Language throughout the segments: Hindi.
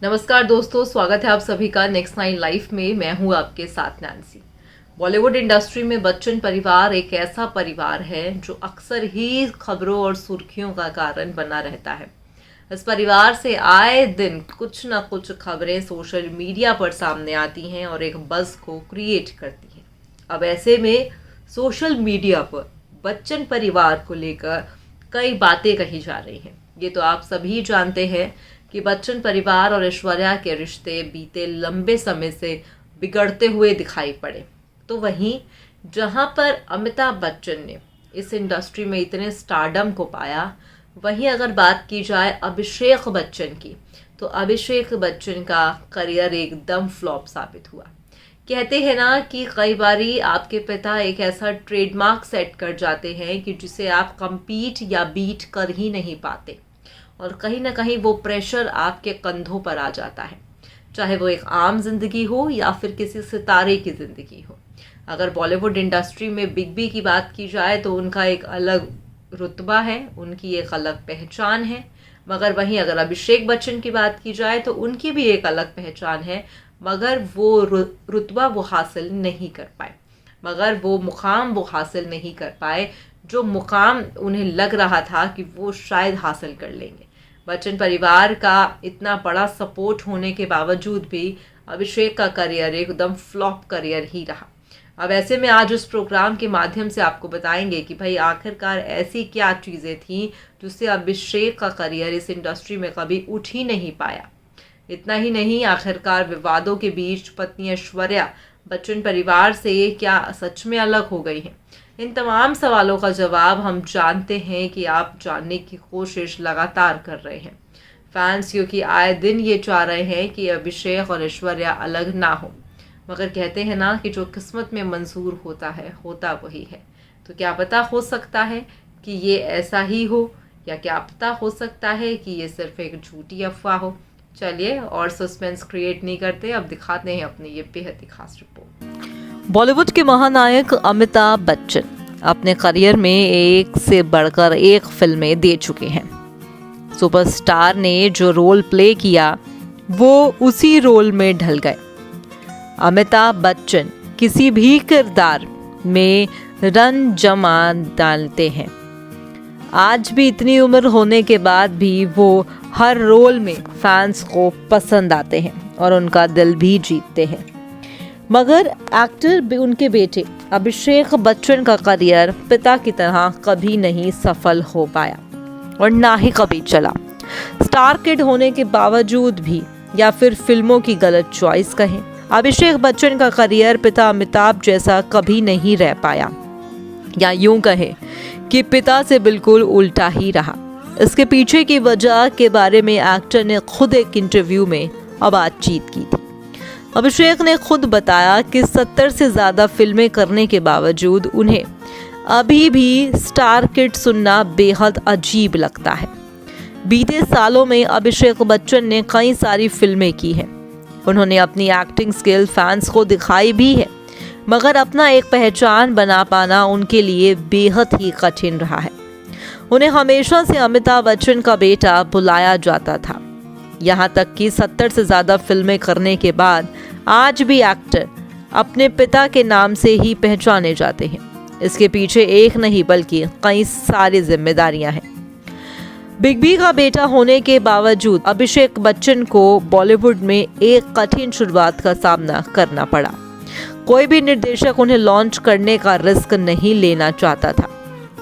नमस्कार दोस्तों, स्वागत है आप सभी का नेक्स्ट नाइन लाइफ में। मैं हूं आपके साथ नैन्सी। बॉलीवुड इंडस्ट्री में बच्चन परिवार एक ऐसा परिवार है जो अक्सर ही खबरों और सुर्खियों का कारण बना रहता है। इस परिवार से आए दिन कुछ ना कुछ खबरें सोशल मीडिया पर सामने आती हैं और एक बज़ को क्रिएट करती हैं। अब ऐसे में सोशल मीडिया पर बच्चन परिवार को लेकर कई बातें कही जा रही हैं। ये तो आप सभी जानते हैं कि बच्चन परिवार और ऐश्वर्या के रिश्ते बीते लंबे समय से बिगड़ते हुए दिखाई पड़े। तो वहीं जहां पर अमिताभ बच्चन ने इस इंडस्ट्री में इतने स्टारडम को पाया, वहीं अगर बात की जाए अभिषेक बच्चन की, तो अभिषेक बच्चन का करियर एकदम फ्लॉप साबित हुआ। कहते हैं ना कि कई बारी आपके पिता एक ऐसा ट्रेडमार्क सेट कर जाते हैं कि जिसे आप कंपीट या बीट कर ही नहीं पाते, और कहीं ना कहीं वो प्रेशर आपके कंधों पर आ जाता है, चाहे वो एक आम जिंदगी हो या फिर किसी सितारे की जिंदगी हो। अगर बॉलीवुड इंडस्ट्री में बिग बी की बात की जाए तो उनका एक अलग रुतबा है, उनकी एक अलग पहचान है। मगर वहीं अगर अभिषेक बच्चन की बात की जाए तो उनकी भी एक अलग पहचान है, मगर वो रुतबा वो हासिल नहीं कर पाए, मगर वो मुकाम वो हासिल नहीं कर पाए जो मुकाम उन्हें लग रहा था कि वो शायद हासिल कर लेंगे। बच्चन परिवार का इतना बड़ा सपोर्ट होने के बावजूद भी अभिषेक का करियर एकदम फ्लॉप करियर ही रहा। अब ऐसे में आज उस प्रोग्राम के माध्यम से आपको बताएंगे कि भाई आखिरकार ऐसी क्या चीज़ें थीं जिससे अभिषेक का करियर इस इंडस्ट्री में कभी उठ ही नहीं पाया। इतना ही नहीं, आखिरकार विवादों के बीच पत्नी ऐश्वर्या बच्चन परिवार से क्या सच में अलग हो गई हैं। इन तमाम सवालों का जवाब हम जानते हैं कि आप जानने की कोशिश लगातार कर रहे हैं फैंस, क्योंकि आए दिन ये चाह रहे हैं कि अभिषेक और ऐश्वर्या अलग ना हो। मगर कहते हैं ना कि जो किस्मत में मंजूर होता है होता वही है। तो क्या पता हो सकता है कि ये ऐसा ही हो, या क्या पता हो सकता है कि ये सिर्फ एक झूठी अफवाह हो। चलिए और सस्पेंस क्रिएट नहीं करते, अब दिखाते हैं अपनी ये बेहद ही खास रिपोर्ट। बॉलीवुड के महानायक अमिताभ बच्चन अपने करियर में एक से बढ़कर एक फिल्में दे चुके हैं। सुपरस्टार ने जो रोल प्ले किया वो उसी रोल में ढल गए। अमिताभ बच्चन किसी भी किरदार में रन जमा डालते हैं। आज भी इतनी उम्र होने के बाद भी वो हर रोल में फैंस को पसंद आते हैं और उनका दिल भी जीतते हैं। मगर एक्टर उनके बेटे अभिषेक बच्चन का करियर पिता की तरह कभी नहीं सफल हो पाया और ना ही कभी चला। स्टार किड होने के बावजूद भी, या फिर फिल्मों की गलत चॉइस कहें, अभिषेक बच्चन का करियर पिता अमिताभ जैसा कभी नहीं रह पाया, या यूं कहें कि पिता से बिल्कुल उल्टा ही रहा। इसके पीछे की वजह के बारे में एक्टर ने खुद एक इंटरव्यू में बातचीत की थी। अभिषेक ने खुद बताया कि 70 से ज़्यादा फिल्में करने के बावजूद उन्हें अभी भी स्टार किड सुनना बेहद अजीब लगता है। बीते सालों में अभिषेक बच्चन ने कई सारी फिल्में की हैं। उन्होंने अपनी एक्टिंग स्किल फैंस को दिखाई भी है, मगर अपना एक पहचान बना पाना उनके लिए बेहद ही कठिन रहा है। उन्हें हमेशा से अमिताभ बच्चन का बेटा बुलाया जाता था। यहाँ तक कि 70 से ज़्यादा फिल्में करने के बाद आज भी एक्टर अपने पिता के नाम से ही पहचाने जाते हैं। इसके पीछे एक नहीं बल्कि कई सारी जिम्मेदारियां हैं। बिग बी का बेटा होने के बावजूद अभिषेक बच्चन को बॉलीवुड में एक कठिन शुरुआत का सामना करना पड़ा। कोई भी निर्देशक उन्हें लॉन्च करने का रिस्क नहीं लेना चाहता था।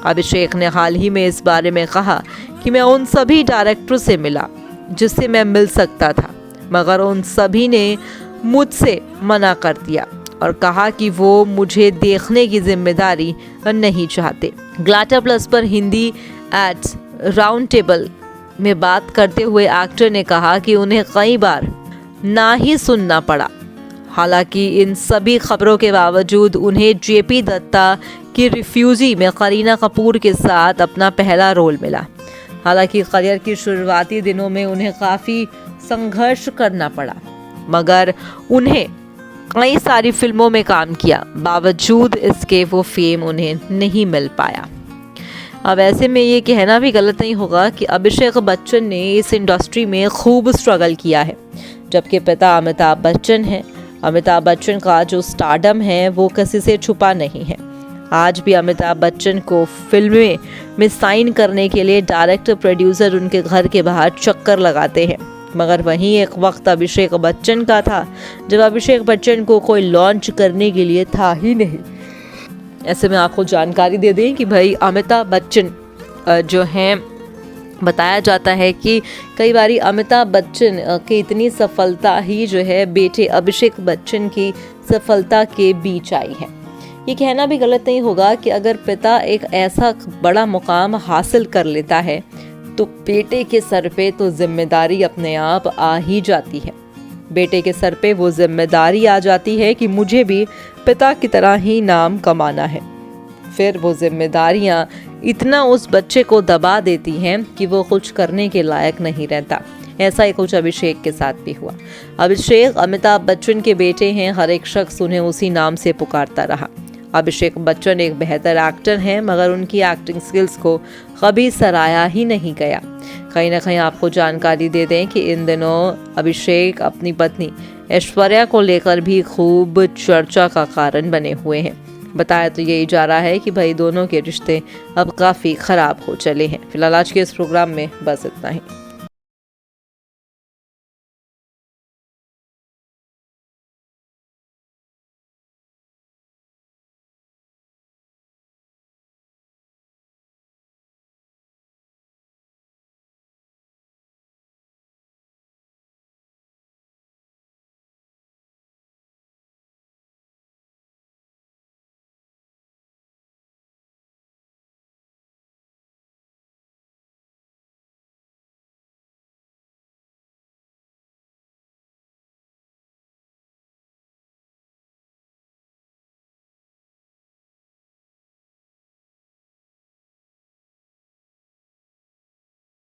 अभिषेक ने हाल ही में इस बारे में कहा कि मैं उन सभी डायरेक्टरों से मिला जिससे मैं मिल सकता था, मगर उन सभी ने मुझसे मना कर दिया और कहा कि वो मुझे देखने की जिम्मेदारी नहीं चाहते। ग्लैटर प्लस पर हिंदी एड्स राउंड टेबल में बात करते हुए एक्टर ने कहा कि उन्हें कई बार ना ही सुनना पड़ा। हालांकि इन सभी खबरों के बावजूद उन्हें जेपी दत्ता की रिफ्यूजी में करीना कपूर के साथ अपना पहला रोल मिला। हालांकि करियर की शुरुआती दिनों में उन्हें काफ़ी संघर्ष करना पड़ा, मगर उन्हें कई सारी फिल्मों में काम किया, बावजूद इसके वो फेम उन्हें नहीं मिल पाया। अब ऐसे में ये कहना भी गलत नहीं होगा कि अभिषेक बच्चन ने इस इंडस्ट्री में खूब स्ट्रगल किया है, जबकि पिता अमिताभ बच्चन हैं। अमिताभ बच्चन का जो स्टारडम है वो किसी से छुपा नहीं है। आज भी अमिताभ बच्चन को फिल्में में साइन करने के लिए डायरेक्टर प्रोड्यूसर उनके घर के बाहर चक्कर लगाते हैं। मगर वहीं एक वक्त अभिषेक बच्चन का था जब अभिषेक बच्चन को कोई लॉन्च करने के लिए था ही नहीं। ऐसे में आपको जानकारी दे दें कि भाई अमिताभ बच्चन जो हैं, बताया जाता है कि कई बारी अमिताभ बच्चन की इतनी सफलता ही जो है बेटे अभिषेक बच्चन की सफलता के बीच आई है। ये कहना भी गलत नहीं होगा कि अगर पिता एक ऐसा बड़ा मुकाम हासिल कर लेता है तो बेटे के सर पे तो जिम्मेदारी अपने आप आ ही जाती है। बेटे के सर पे वो जिम्मेदारी आ जाती है कि मुझे भी पिता की तरह ही नाम कमाना है। फिर वो जिम्मेदारियां इतना उस बच्चे को दबा देती हैं कि वो कुछ करने के लायक नहीं रहता। ऐसा ही कुछ अभिषेक के साथ भी हुआ। अभिषेक अमिताभ बच्चन के बेटे हैं, हर एक शख्स उन्हें उसी नाम से पुकारता रहा। अभिषेक बच्चन एक बेहतर एक्टर हैं, मगर उनकी एक्टिंग स्किल्स को कभी सराहा ही नहीं गया। कहीं ना कहीं आपको जानकारी दे दें कि इन दिनों अभिषेक अपनी पत्नी ऐश्वर्या को लेकर भी खूब चर्चा का कारण बने हुए हैं। बताया तो यही जा रहा है कि भाई दोनों के रिश्ते अब काफ़ी ख़राब हो चले हैं। फिलहाल आज के इस प्रोग्राम में बस इतना ही।